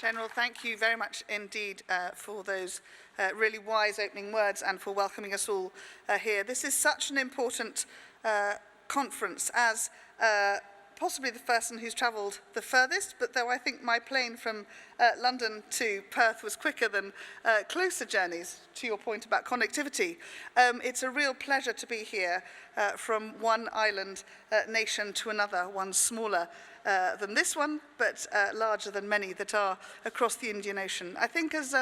General, thank you very much indeed for those really wise opening words and for welcoming us all here. This is such an important conference as possibly the person who's travelled the furthest, but though I think my plane from London to Perth was quicker than closer journeys, to your point about connectivity, it's a real pleasure to be here from one island nation to another, one smaller than this one, but larger than many that are across the Indian Ocean. I think as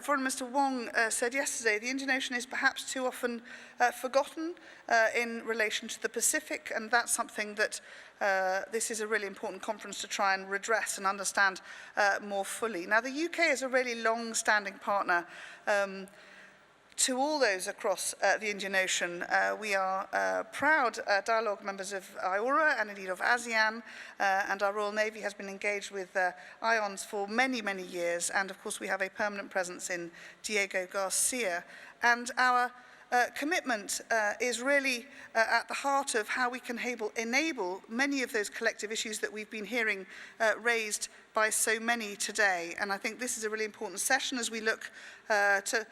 Foreign Minister Wong said yesterday, the Indian Ocean is perhaps too often forgotten in relation to the Pacific, and that's something that this is a really important conference to try and redress and understand more fully. Now, the UK is a really long-standing partner to all those across the Indian Ocean. We are proud dialogue members of IORA and indeed of ASEAN, and our Royal Navy has been engaged with IONS for many, many years, and of course we have a permanent presence in Diego Garcia. And our commitment is really at the heart of how we can enable many of those collective issues that we've been hearing raised by so many today. And I think this is a really important session as we look to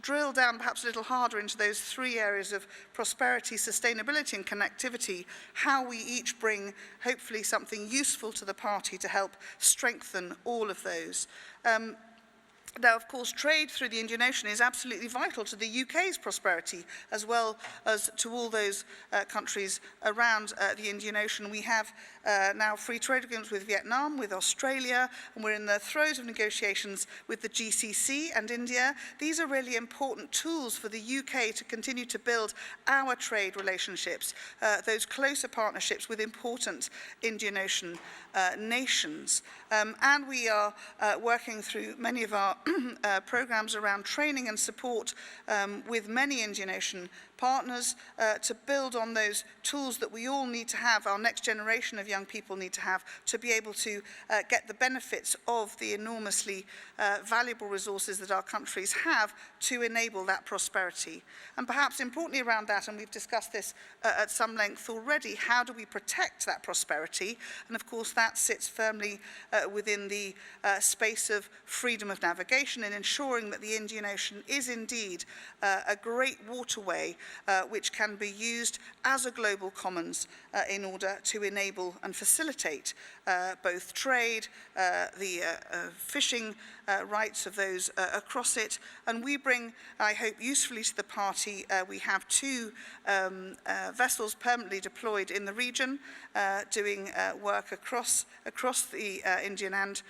drill down perhaps a little harder into those three areas of prosperity, sustainability and connectivity, how we each bring hopefully something useful to the party to help strengthen all of those. Now, of course, trade through the Indian Ocean is absolutely vital to the UK's prosperity, as well as to all those countries around the Indian Ocean. We have now free trade agreements with Vietnam, with Australia, and we're in the throes of negotiations with the GCC and India. These are really important tools for the UK to continue to build our trade relationships, those closer partnerships with important Indian Ocean nations. And we are working through many of our programs around training and support with many Indian Ocean partners to build on those tools that we all need to have, our next generation of young people need to have, to be able to get the benefits of the enormously valuable resources that our countries have to enable that prosperity. And perhaps importantly around that, and we've discussed this at some length already, how do we protect that prosperity? And of course that sits firmly within the space of freedom of navigation and ensuring that the Indian Ocean is indeed a great waterway which can be used as a global commons in order to enable and facilitate both trade, the fishing rights of those across it. And we bring, I hope, usefully to the party, we have two vessels permanently deployed in the region, doing work across the Indian and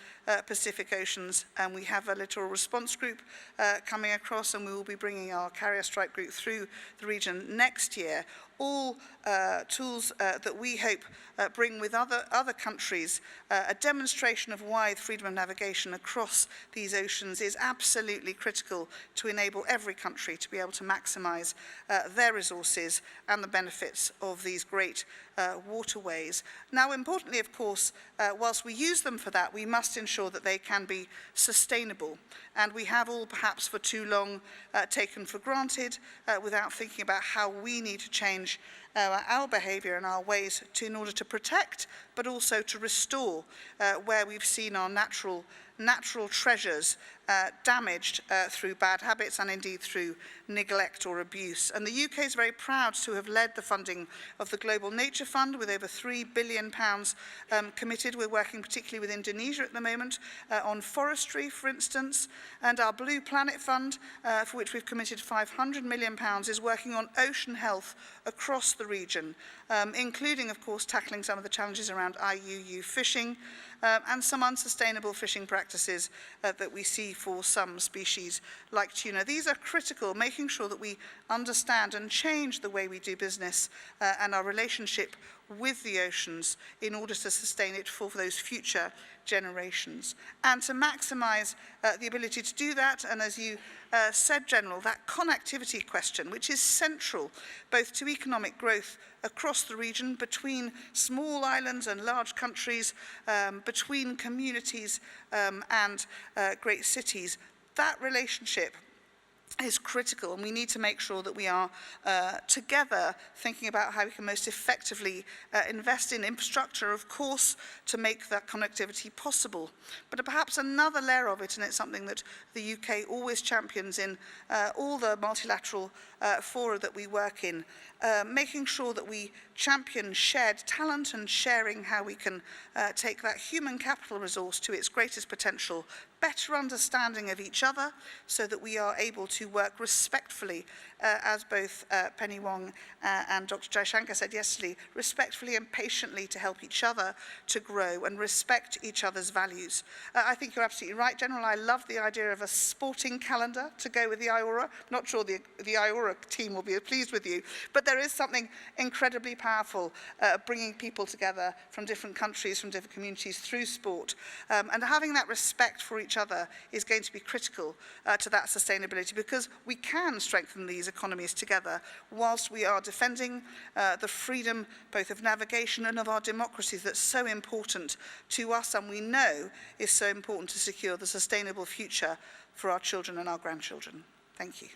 Pacific Oceans, and we have a littoral response group coming across, and we will be bringing our carrier strike group through the region next year. All tools that we hope bring with other countries a demonstration of why freedom of navigation across these oceans is absolutely critical to enable every country to be able to maximise their resources and the benefits of these great waterways. Now, importantly, of course, whilst we use them for that, we must ensure that they can be sustainable. And we have all perhaps for too long taken for granted without thinking about how we need to change our behaviour and our ways in order to protect, but also to restore where we've seen our natural treasures damaged through bad habits and indeed through neglect or abuse. And the UK is very proud to have led the funding of the Global Nature Fund with over £3 billion committed. We're working particularly with Indonesia at the moment on forestry, for instance, and our Blue Planet Fund, for which we've committed £500 million, is working on ocean health across the region, including, of course, tackling some of the challenges around IUU fishing and some unsustainable fishing practices that we see for some species like tuna. These are critical, making sure that we understand and change the way we do business and our relationship with the oceans in order to sustain it for those future generations. And to maximise the ability to do that, and as you said, General, that connectivity question, which is central both to economic growth across the region, between small islands and large countries, between communities and great cities, that relationship is critical, and we need to make sure that we are together thinking about how we can most effectively invest in infrastructure, of course, to make that connectivity possible. But perhaps another layer of it, and it's something that the UK always champions in all the multilateral fora that we work in, making sure that we champion shared talent and sharing how we can take that human capital resource to its greatest potential, better understanding of each other so that we are able to work respectfully, as both Penny Wong and Dr. Jaishankar said yesterday, respectfully and patiently to help each other to grow and respect each other's values. I think you're absolutely right, General. I love the idea of a sporting calendar to go with the IORA. Not sure the IORA team will be pleased with you, but there is something incredibly powerful bringing people together from different countries, from different communities through sport. And having that respect for each other is going to be critical to that sustainability, because we can strengthen these economies together whilst we are defending the freedom both of navigation and of our democracies that's so important to us, and we know is so important to secure the sustainable future for our children and our grandchildren. Thank you.